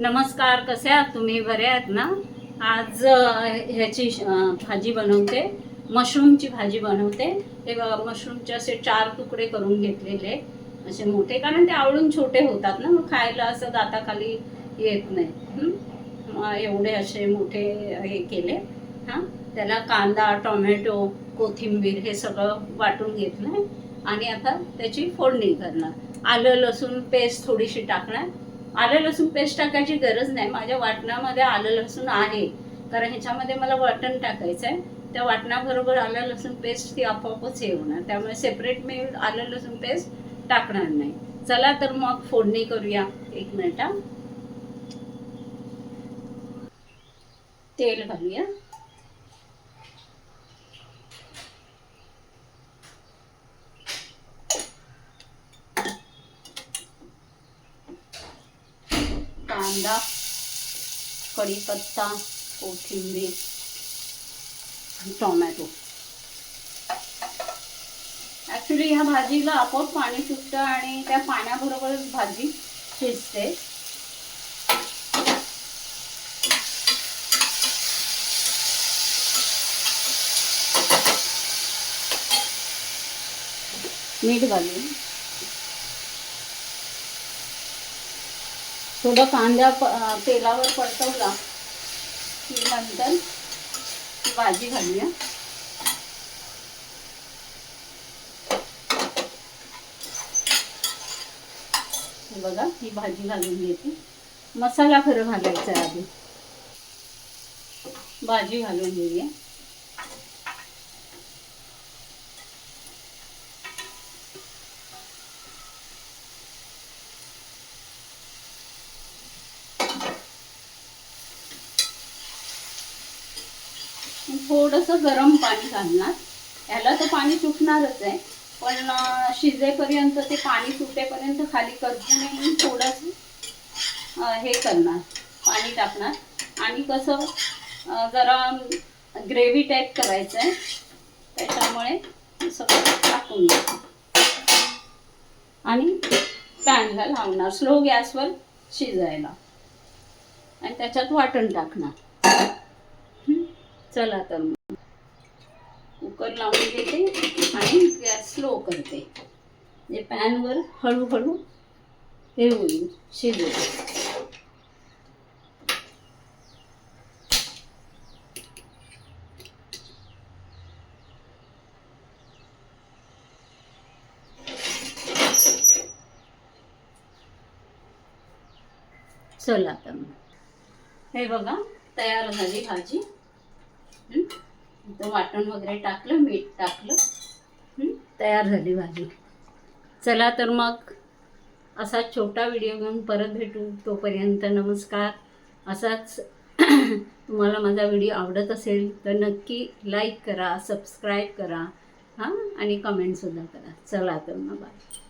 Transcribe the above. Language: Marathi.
नमस्कार, कसे आहात तुम्ही? बरे आहात ना? आज ह्याची भाजी बनवते, मशरूमची भाजी बनवते. हे बघा, मशरूमचे असे 4 तुकडे करून घेतलेले, असे मोठे, कारण ते आवळून छोटे होतात ना, मग खायला असं दाताखाली येत नाही. मग एवढे असे मोठे हे केले. हां, त्याला कांदा, टोमॅटो, कोथिंबीर हे सगळं वाटून घेतलं आणि आता त्याची फोडणी करणार. आलं लसूण पेस्ट थोडीशी टाकणार. आलं लसूण पेस्ट टाकायची गरज नाही, माझ्या वाटणामध्ये आलं लसूण आहे, कारण ह्याच्यामध्ये मला वाटण टाकायचं आहे. त्या वाटणाबरोबर आलं लसूण पेस्ट ती आपोआपच हे होणार, त्यामुळे सेपरेट मी आलं लसूण पेस्ट टाकणार नाही. चला तर मग फोडणी करूया. 1 मिनिट. तेल घालूया. कांदा, कढीपत्ता, कोथिंबीर, टोमॅटो. ॲक्च्युली ह्या भाजीला आपोआप पाणी सुटतं आणि त्या पाण्याबरोबरच भाजी शिजते. मीठ घालून थोडं कांदा तेलावर परतवला की नंतर भाजी घालूया. बघा, ही भाजी घालून घेते. मसाला खरं घालायचा आहे आधी. भाजी घालून घेऊया. थोडंसं गरम पाणी घालणार. याला तर पाणी सुटणारच आहे, पण शिजेपर्यंत ते पाणी सुटेपर्यंत खाली करपू नये थोडंसं हे करणार, पाणी टाकणार. आणि कसं जरा ग्रेव्ही टाईप करायचं आहे, त्याच्यामुळे सगळं टाकून घ्या आणि पॅनला लावणार स्लो गॅसवर शिजायला आणि त्याच्यात वाटण टाकणार. चला तर मग कुकर लावून देते आणि गॅस स्लो करते. म्हणजे पॅनवर हळूहळू हे होईल, शिजेल. चला तर मग हे बघा, तयार झाली भाजी. वाटण वगैरे टाकलं, मीठ टाकलं, तयार झाली भाजी. चला तर मग असा छोटा व्हिडिओ घेऊन परत भेटू. तोपर्यंत नमस्कार. असाच तुम्हाला माझा व्हिडिओ आवडत असेल तर नक्की लाईक करा, सबस्क्राईब करा, हां, आणि कमेंटसुद्धा करा. चला तर मग बाय.